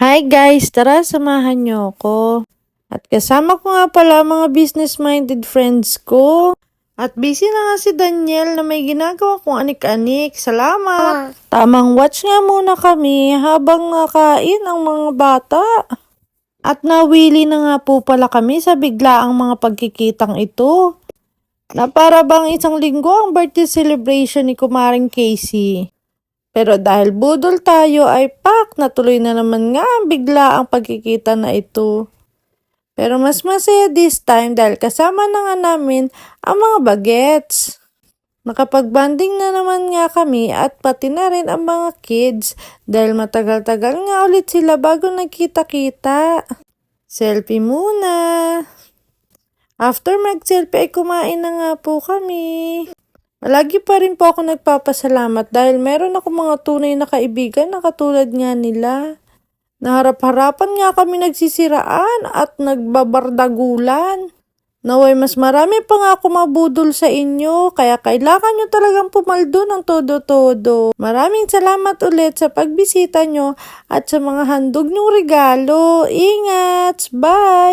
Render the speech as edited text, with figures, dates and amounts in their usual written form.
Hi guys, tara samahan niyo ako. At kasama ko nga pala mga business-minded friends ko. At busy na nga si Daniel na may ginagawa kong anik-anik. Salamat! Tamang watch nga muna kami habang nakain ang mga bata. At nawili na nga po pala kami sa biglaang mga pagkikitang ito. Na para bang isang linggo ang birthday celebration ni Kumaring Casey. Pero dahil budol tayo ay natuloy na naman nga ang bigla ang pagkikita na ito. Pero mas masaya this time dahil kasama na nga namin ang mga bagets. Nakapag-banding na naman nga kami at pati na rin ang mga kids dahil matagal-tagal nga ulit sila bago nagkita-kita. Selfie muna. After mag-selfie ay kumain na nga po kami. Lagi pa rin po ako nagpapasalamat dahil meron ako mga tunay na kaibigan na katulad nga nila. Naharap-harapan nga kami nagsisiraan at nagbabardagulan. Naway mas marami pa nga ako mabudol sa inyo kaya kailangan nyo talagang pumaldo ng todo-todo. Maraming salamat ulit sa pagbisita nyo at sa mga handog nyong regalo. Ingat! Bye!